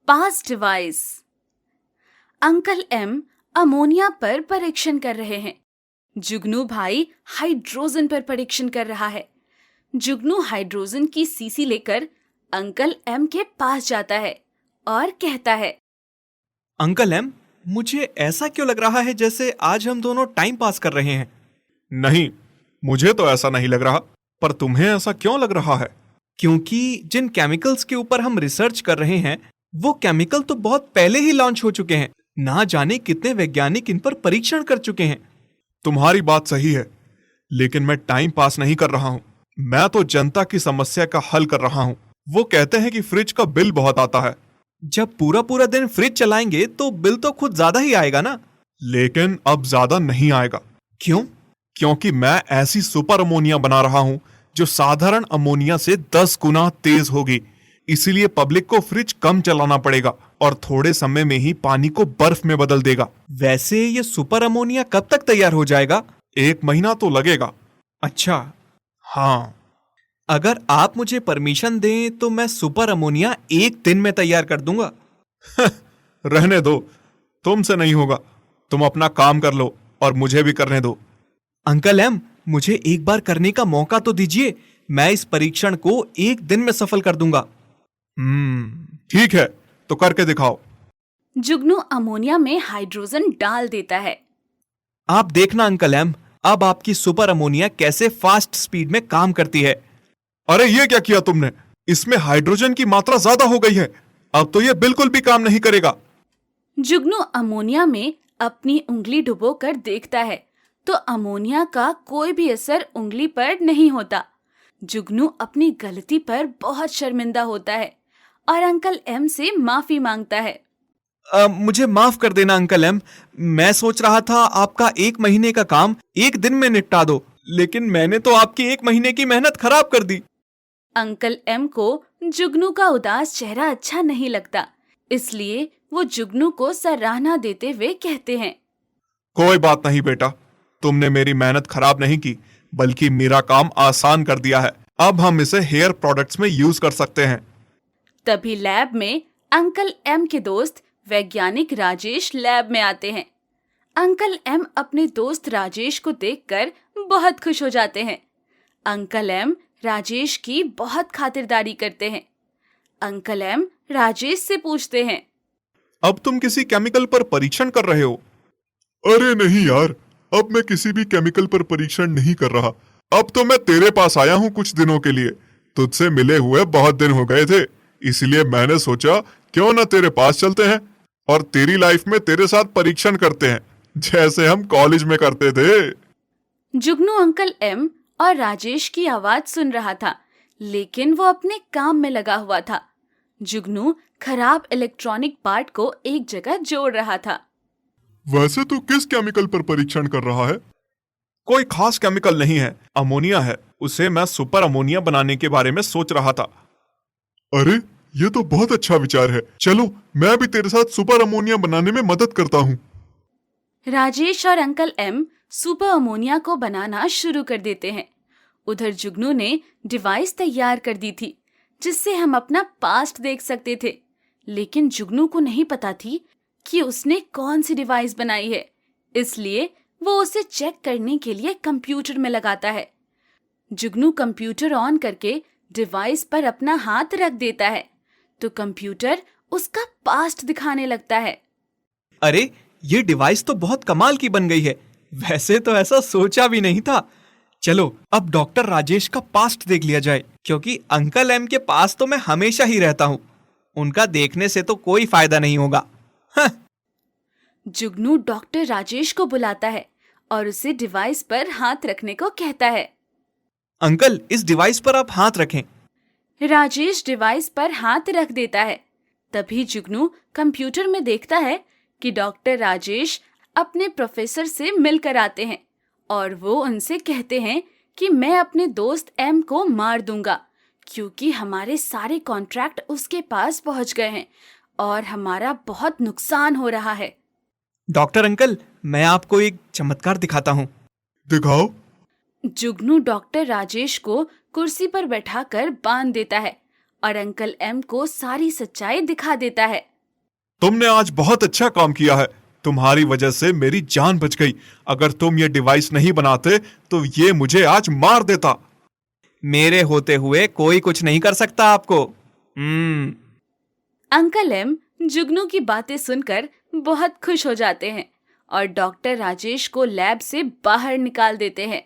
पास device. Uncle M ammonia पर परीक्षण कर रहे हैं। जुगनू भाई हाइड्रोजन पर परीक्षण कर रहा है। जुगनू हाइड्रोजन की सीसी लेकर अंकल एम के पास जाता है और कहता है, अंकल एम, मुझे ऐसा क्यों लग रहा है जैसे आज हम दोनों टाइम पास कर रहे हैं? नहीं, मुझे तो ऐसा नहीं लग रहा, पर तुम्हें ऐसा क्यों लग रहा है? क्योंकि जिन केमिकल्स के ऊपर हम रिसर्च कर रहे हैं वो केमिकल तो बहुत पहले ही लॉन्च हो चुके हैं। ना जाने कितने वैज्ञानिक इन पर परीक्षण कर चुके हैं। तुम्हारी बात सही है, लेकिन मैं टाइम पास नहीं कर रहा हूँ। मैं तो जनता की समस्या का हल कर रहा हूँ। वो कहते हैं कि फ्रिज का बिल बहुत आता है। जब पूरा पूरा दिन फ्रिज चलाएंगे तो बिल तो खुद ज्यादा ही आएगा ना। लेकिन अब ज्यादा नहीं आएगा। क्यों? क्योंकि मैं ऐसी सुपर अमोनिया बना रहा हूँ जो साधारण अमोनिया से 10 गुना तेज होगी। इसीलिए पब्लिक को फ्रिज कम चलाना पड़ेगा और थोड़े समय में ही पानी को बर्फ में बदल देगा। वैसे ये सुपर अमोनिया कब तक तैयार हो जाएगा? 1 महीना तो लगेगा। अच्छा, हाँ। अगर आप मुझे परमिशन दें तो मैं सुपर अमोनिया 1 दिन में तैयार कर दूंगा। रहने दो, तुमसे नहीं होगा। तुम अपना काम कर लो और मुझे भी करने दो। अंकल एम, मुझे एक बार करने का मौका तो दीजिए। मैं इस परीक्षण को 1 दिन में सफल कर दूंगा। ठीक है, तो करके दिखाओ। जुगनू अमोनिया में हाइड्रोजन डाल देता है। आप देखना अंकल एम, अब आपकी सुपर अमोनिया कैसे फास्ट स्पीड में काम करती है। अरे ये क्या किया तुमने? इसमें हाइड्रोजन की मात्रा ज्यादा हो गई है। अब तो ये बिल्कुल भी काम नहीं करेगा। जुगनू अमोनिया में अपनी उंगली डुबोकर देखता है तो अमोनिया का कोई भी असर उंगली पर नहीं होता। जुगनू अपनी गलती पर बहुत शर्मिंदा होता है और अंकल एम से माफी मांगता है। मुझे माफ कर देना अंकल एम। मैं सोच रहा था आपका 1 महीने का काम 1 दिन में निपटा दो, लेकिन मैंने तो आपकी 1 महीने की मेहनत खराब कर दी। अंकल एम को जुगनू का उदास चेहरा अच्छा नहीं लगता, इसलिए वो जुगनू को सराहना देते हुए कहते हैं, कोई बात नहीं बेटा, तुमने मेरी मेहनत खराब नहीं की, बल्कि मेरा काम आसान कर दिया है। अब हम इसे हेयर प्रोडक्ट्स में यूज कर सकते हैं। तभी लैब में अंकल एम के दोस्त वैज्ञानिक राजेश लैब में आते हैं। अंकल एम अपने दोस्त राजेश को देखकर बहुत खुश हो जाते हैं। अंकल एम राजेश की बहुत खातिरदारी करते हैं। अंकल एम राजेश से पूछते हैं, अब तुम किसी केमिकल पर परीक्षण कर रहे हो? अरे नहीं यार, अब मैं किसी भी केमिकल पर परीक्षण नहीं कर रहा। अब तो मैं तेरे पास आया हूँ कुछ दिनों के लिए। तुझसे मिले हुए बहुत दिन हो गए थे, इसलिए मैंने सोचा क्यों ना तेरे पास चलते हैं और तेरी लाइफ में तेरे साथ परीक्षण करते हैं, जैसे हम कॉलेज में करते थे। जुगनू अंकल एम और राजेश की आवाज सुन रहा था, लेकिन वो अपने काम में लगा हुआ था। जुगनू खराब इलेक्ट्रॉनिक पार्ट को एक जगह जोड़ रहा था। वैसे तू किस केमिकल पर परीक्षण कर रहा है? कोई खास केमिकल नहीं है, अमोनिया है। उसे मैं सुपर अमोनिया बनाने के बारे में सोच रहा था। अरे ये तो बहुत अच्छा विचार है। चलो मैं भी तेरे साथ सुपर अमोनिया बनाने में मदद करता हूँ। राजेश और अंकल एम सुपर अमोनिया को बनाना शुरू कर देते हैं। उधर जुगनू ने डिवाइस तैयार कर दी थी जिससे हम अपना पास्ट देख सकते थे, लेकिन जुगनू को नहीं पता थी कि उसने कौन सी डिवाइस बनाई है, इसलिए वो उसे चेक करने के लिए कंप्यूटर में लगाता है। जुगनू कंप्यूटर ऑन करके डिवाइस पर अपना हाथ रख देता है तो कंप्यूटर उसका पास्ट दिखाने लगता है। अरे, ये डिवाइस तो बहुत कमाल की बन गई है। वैसे तो ऐसा सोचा भी नहीं था। चलो अब डॉक्टर राजेश का पास्ट देख लिया जाए, क्योंकि अंकल एम के पास तो मैं हमेशा ही रहता हूँ। उनका देखने से तो कोई फायदा नहीं होगा। जुगनू डॉक्टर राजेश को बुलाता है और उसे डिवाइस पर हाथ रखने को कहता है। अंकल, इस डिवाइस पर आप हाथ रखें। राजेश डिवाइस पर हाथ रख देता है। तभी जुगनू कंप्यूटर में देखता है कि डॉक्टर राजेश अपने प्रोफेसर से मिलकर आते हैं और वो उनसे कहते हैं कि मैं अपने दोस्त एम को मार दूंगा, क्योंकि हमारे सारे कॉन्ट्रैक्ट उसके पास पहुंच गए हैं और हमारा बहुत नुकसान हो रहा है। डॉक्टर अंकल, मैं आपको एक चमत्कार दिखाता हूँ। दिखाओ। जुगनू डॉक्टर राजेश को कुर्सी पर बैठाकर बांध देता है और अंकल एम को सारी सच्चाई दिखा देता है। तुमने आज बहुत अच्छा काम किया है। तुम्हारी वजह से मेरी जान बच गई। अगर तुम ये डिवाइस नहीं बनाते तो ये मुझे आज मार देता। मेरे होते हुए कोई कुछ नहीं कर सकता आपको। अंकल एम जुगनू की बातें सुनकर बहुत खुश हो जाते हैं और डॉक्टर राजेश को लैब से बाहर निकाल देते हैं।